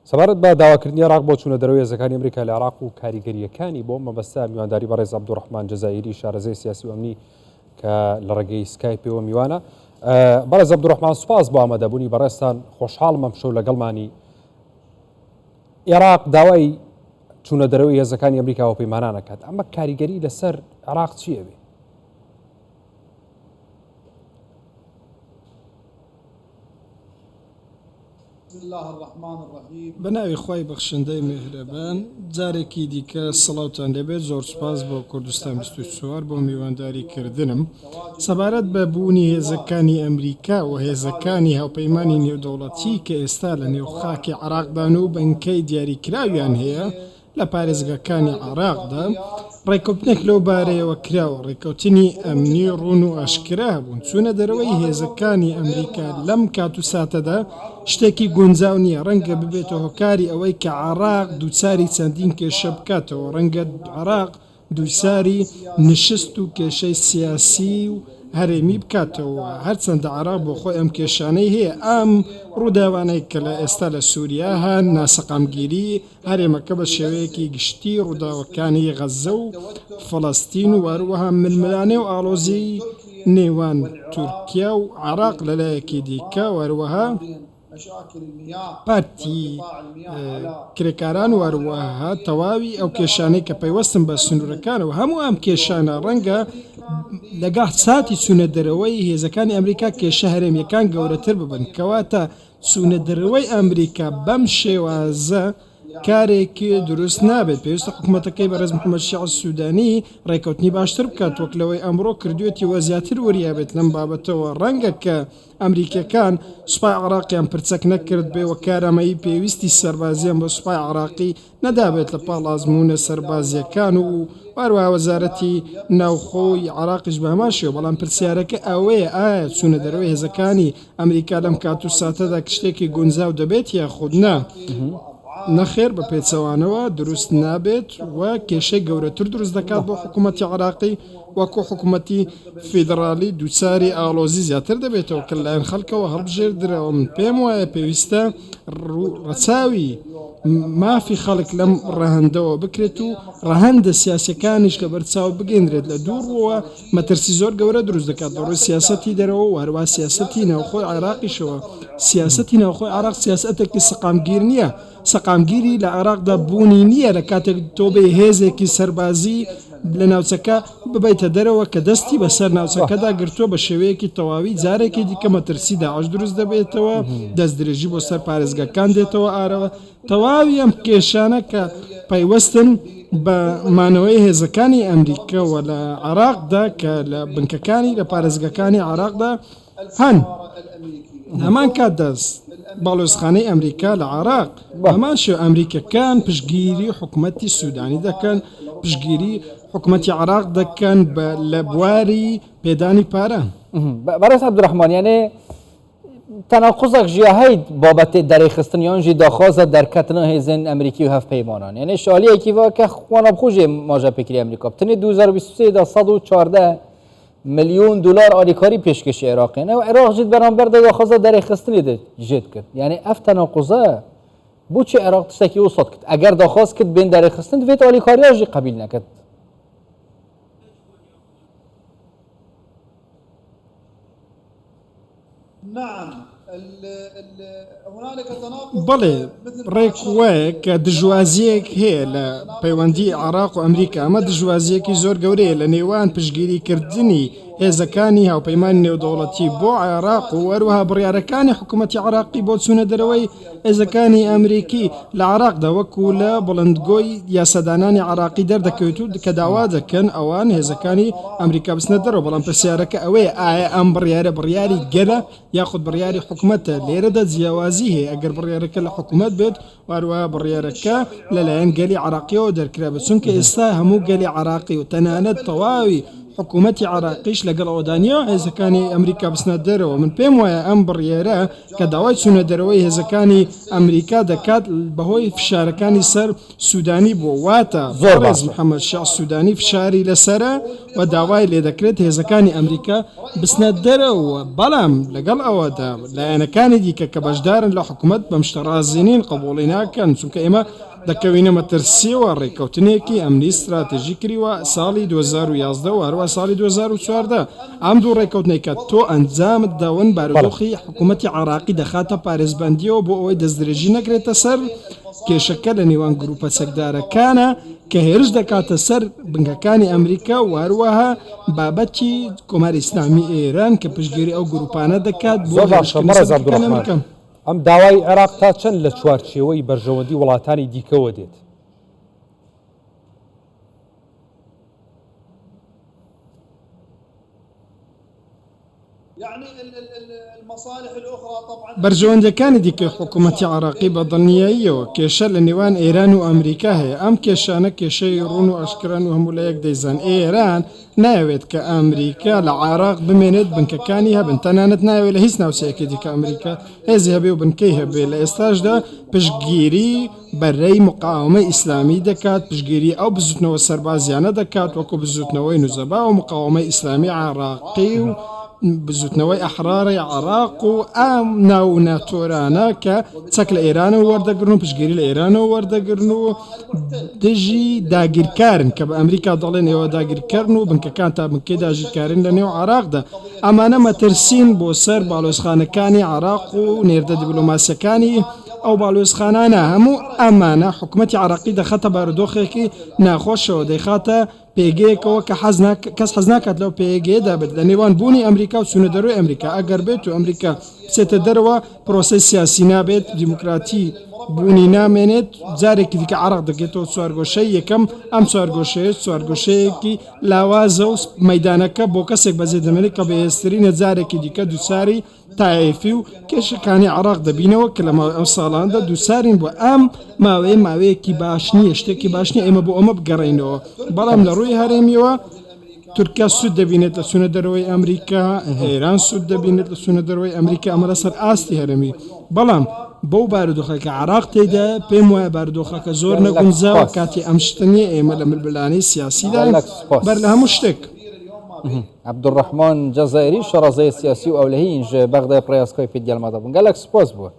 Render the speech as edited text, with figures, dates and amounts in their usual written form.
سەبارەت بە داواکردنی عێراق بۆ چوونە دەرەوەی هێزەکانی ئەمریکا لە عێراق و کاریگەریەکانی بۆ مەبەستا میوانداری بەڕێز عەبدوڕەحمان جەزائیری شارەزای سیاسی و ئەمنی کە لە ڕێگەی سکایپەوە میوانە. بەڕێز عەبدوڕەحمان سوپاس بۆ ئامادەبوونی بەڕێستان، خۆشحاڵم ئەم شەو لەگەڵمانی. عێراق داوای چوونە دەرەوەی هێزەکانی ئەمریکا و پەیمانان دەکات، ئەمە کاریگەری لەسەر عێراق چییە بێ؟ بەناوی خوای بەخشندەی میهرەبان، جارێکی دیکە سڵاوتان لەبێت. زۆر سوپاس بۆ کوردستان 24 بۆ میوانداریکردنم سەبارەت بە بوونی هێزەکانی ئەمریکا و هێزەکانی هاوپەیمانی نێودەوڵەتی کە ئێستا لە نێوخاکی عێراقدان و بنکەی دیاریکراویان هەیە لە پارێزگاکانی عێراقدا. ڕێککەوتنێک لەو بارەیەوە کراوە، ڕێککەوتنی ئەمنی ڕوون و ئاشکرا بوون. چوونە دەرەوەی هێزەکانی ئەمریکا لەم کات و ساتەدا شتێکی گونجاو نییە، ڕەنگە ببێتە هۆکاری ئەوەی کە عێراق دووچاری چەندین کێشە بکاتەوە، ڕەنگە عێراق دووساری نشست و کێشەی سیاسی و هەرێمی بکاتەوە. هەرچەندە عێراق بۆ خۆی ئەم کێشانەی هەیە، ئەم ڕووداوانەی کە لە ئێستا لە سووریا هەن ناسەقامگیری هەرێمەکە بە شێوەیەکی گشتی ڕووداوەکانی غەزە و فەڵەستین و هەروەها ململانێ و ئاڵۆزی نێوان تورکیا و عێراق لەلایەکی دیکە، وەروەها پارتی کرێکاران و هەروەها تەواوی ئەو کێشانەی کە پەیوەستن بە سنوورەکانەوە. هەموو ئەم کێشانە ڕەنگە لەگەڵ ساتی چوونە دەرەوەی هێزەکانی ئەمریکا کێشە هەرێمیەکان گەورەتر ببن، کەواتە چوونە دەرەوەی ئەمریکا بەم شێوازە کارێکی دروست نابێت. پێویستە حکوومەتەکەی بەڕێز محەممەد شیع سوودانی ڕێککەوتنی باشتر بکات، وەک لەوەی ئەمڕۆ کردوێتی وە زیاتر وەریابێت لەم بابەتەوە. ڕەنگە کە ئەمریکەکان سوپای عێراقیان پرچەک نەکرد بێ و کارامەیی پێویستی سەربازیان بۆ سوپای عێراقی نەدابێت لە پاڵ ئازموونە سەربازیەکان و هەروەها وەزارەتی ناوخۆی عێراقیش بە هەمان شێوە. بەڵام پرسیارەکە ئەوەیە، ئایا چوونە دەرەوەی هێزەکانی ئەمریکا لەم کات و ساتەدا شتێکی گونجاو دەبێت یا خود نا؟ نەخێر، بە پێچەوانەوە دروست نابێت و کێشەی گەورەتر دروست دەکات بۆ حکوومەتی عێراقی، وەکو حکوومەتی فیدرالی دووچاری ئاڵۆزی زیاتر دەبێتەوە کە لایەن خەڵکەوە هەڵبژێردرەوە. من پێم وایە پێویستە ڕەچاوی مافی خەڵک لەم ڕەهەندەوە بکرێت و ڕەهەندە سیاسەکانیش لە بەرچاو بگەێنرێت. لە دووڕەوە مەترسی زۆر گەورە دروست دەکات بەڕووی سیاسەتی دەرەوە و هەروەها سیاسەتی ناوخۆی عێراقیشەوە. سیاسەتی ناوخۆی عێراق سیاسەتێکی سەقامگیر نییە، سەقامگیری لە عێراقدا بوونی نییە لە کاتێک تۆ بێ هێزێکی سەربازی لە ناوچەکە ببیتە دەرەوە کە دەستی بەسەر ناوچەکەدا گرتووە بە شێوەیەکی تەواوی. جارێکی دیکە مەترسی داعش دروست دەبێتەوە، دەست درێژی بۆ سەر پارێزگاکان دێتەوە ئارەوە. تەواوی ئەم کێشانە کە پەیوەستن بە مانەوەی هێزەکانی ئەمریکەوە لە عێراقدا کە لە بنکەکانی لە پارێزگاکانی عێراقدا هەن، هەمان کات دەست باڵۆزخانەی ئەمریکا لە عێراق هەمان شێوە ئەمریکەکان پشتگیری حکوومەتی سوودانی دەکەن، پشتگیری حکوومەتی عێراق دەکەن لە بواری پێدانی پارە. بەڕێز عەبدوڕەحمان، یانێ تەناقوزێک ژیا هەیە بابەتێ دەرەخستنیانژی داخوازە دەرکەتنە هێزن ئەمریکی و هەفپەیمانان، یانێ شالیەکی وا کە خوانەبخوژێ ماژە پێکری ئەمریکا بتنێ 2023 دا 114 ملیون دلار ئالیکاری پێشکەشی عێراقیان و عێراق جد بەرامبەر داخوازە دەرەخستنی جێت کرد. یعنی ئەف تەناقوزە بۆچی عێراق تشتێکی وسط کرد؟ ئەگەر داخواز کرد بێن دەرەخستن دەبێت ئالیکاریاژی قبیل نەکرد. بەڵێ ڕێک وایە کە دژوازیەک هەیە لە پەیوەندی عێراق و ئەمریکا. ئەمە دژوازیەکی زۆر گەورەیە لە نێوان پشتگیریکردنی هێزەکانی هاوپەیمانی نێودەوڵەتی بۆ عێراق و هەروەها بڕیارەکانی حکوومەتی عێراقی بۆ چوونە دەرەوەی هێزەکانی ئەمریکی لە عێراقدا، وەکو لە بڵندگۆی یاسەدانانی عێراقی دەردەکەوێت و کە داوا دەکەن ئەوان هێزەکانی ئەمریکا بچنە دەرەوە. بەڵام پرسیارەکە ئەوەیە، ئایا ئەم بڕیارە بڕیاری گەلە یاخود بڕیاری حکوومەتە؟ لێرەدا جیاوازی هەیە. ئەگەر بڕیارەکە لە حکوومەت بێت، هەروەها بڕیارەکە لەلایەن گەلی عێراقیەوە دەرکرا بێت، چونکە ئێستا هەموو گەلی عێراقی و تەنانەت تەواوی حکوومەتی عراقیش لەگەڵ ئەوەدانیا هێزەکانی ئەمریکا بسنە دەرەوە من پێم وایە ئەم بڕیێرە کە داوای چوونە دەرەوەی هێزەکانی ئەمریکا دەکات بەهۆی فشارەکانی سەر سوودانی بۆ واتە ڕێز محەممەد شاع سوودانی فشاری لەسرە و داوای لێ دەکرێت هێزەکانی ئەمریکا بسنە دەرەوە بەڵام لەگەڵ ئەوەدا لایەنەکانی دیکە کە بەشدارن لە حکوومەت بەم شتەڕازینین قبوڵی ناکەن چونکە ئێمە دەکەوینە مەترسیەوە ڕێککەوتنێکی ئەمنی استراتێژی کردیوە ساڵی 2011 و هەروە ساڵی 2014 ئەم دوو ڕێککەوتنێکە تۆ ئەنجامت داون بارودۆخی حکوومەتی عراقی دەخاتە پارێزبندیەوە بۆ ئەوەی دەستدرێژی نەکرێتە سەر کێشەکە لە نێوان گروپە چەکدارەکانە کە هێرش دەکاتە سەر بنکەکانی ئەمریکا و هەروەها بابەتی کۆماری ئیسلامی ئێران کە پشتگیری ئەو گروپانە دەکات بۆ ئەم داوای عێراق تا چەند لە چوارچێوەی بەرژەوەندی وڵاتانی دیکەوە دێت؟ بەرژەوەندەکانی دیکە حکوومەتی عراقی بە دڵنیاییەوە کێشە لە نێوان ئێران و ئەمریکا هەیە ئەم کێشانە کێشەی ڕوون و ئەشکران و هەموو لە یەک دەیزان ئێران ناوێت کە ئەمریکا لە عراق بمێنێت بنکەکانی هەبن تەنانەت ناوێت لە هیچ ناوچەیەکی دیکە ئەمریکا هێزی هەبێ و بنکەی هەبێ لە ئێستاشدا پشتگیری بەرەی مقاومەی ئیسلامی دەکات پشتگیری ئەو بزوتنەوە سەربازیانە دەکات وەکو بزوتنەوەی نوزەبا و مقاومەی ئیسلامی عراقی و بزوتنەوەی ئەحراری عراق و ئەم ناو ناتۆرانە کە چەک لە ئێرانەوە وەردەگرن و پشتگیری لە ئێرانەوە وەردەگرن و دژی داگیرکارن کە بە ئەمریکا دەڵێن ئێوە داگیرکردن و بنکەکان تا بنکەی داژیرکارن لە نێو عراقدا ئەمانە مەترسین بۆ سەر باڵۆزخانەکانی عراق و نێردە دیبلۆماسیەکانی ئەو باڵۆزخانانە هەموو ئەمانە حکوومەتی عراقی دەخاتە بارودۆخێکی ناخۆشەوە دەیخاتە پێگەیەکەوە کە کەس حەز ناکات لەو پێگەیەدا بێت لە نێوان بوونی ئەمریکا و چوونە دەروی ئەمریکا ئەگەر بێت و ئەمریکا بچێتە دەرەوە پرۆسەی سیاسی نابێت دیموکراتی بوونی نامێنێت جارێکی دیکە عراق دەگێتەوە چوارگۆشەی یەکەم ئەم چوارگۆشەیەکی لاوازە و مەدانەکە بۆ کەسێک بەجێ دەمێنێت کە بەهێزترینە جارێکی دیکە دووساری تایفی و کێشەکانی عراق دەبینەوە کە لە ئەو ساڵاندا دووسارین بۆ ئەم ماوەیەکی باش نییە شتێکی باش نیە ئێمە بۆ ئەمە بگەڕێنەوە بەڵام لە ڕووی هەرێمیەوە تورکیا سوود دەبینێت لە چوونە دەرەوەی ئەمریکا ئێران سوود دەبینێت لە چوونە دەرەوەی ئەمریکا ئەمە لەسەر ئاستی هەرێمی بەڵام بەو بارودۆخەکە عراق تێدا پێم وایە بارودۆخەکە زۆر نەگونجاوە کاتی ئەم شتنیە ئێمە لە ملبلانەی سیاسیدا بەر لە هەموو شتێک عبدالرحمن جزائری شارەزای سیاسی و ئەولەهی ئینجا بەغدای پڕیاسکۆی پێ دیالمادا بوون گەلێک سپاس بووە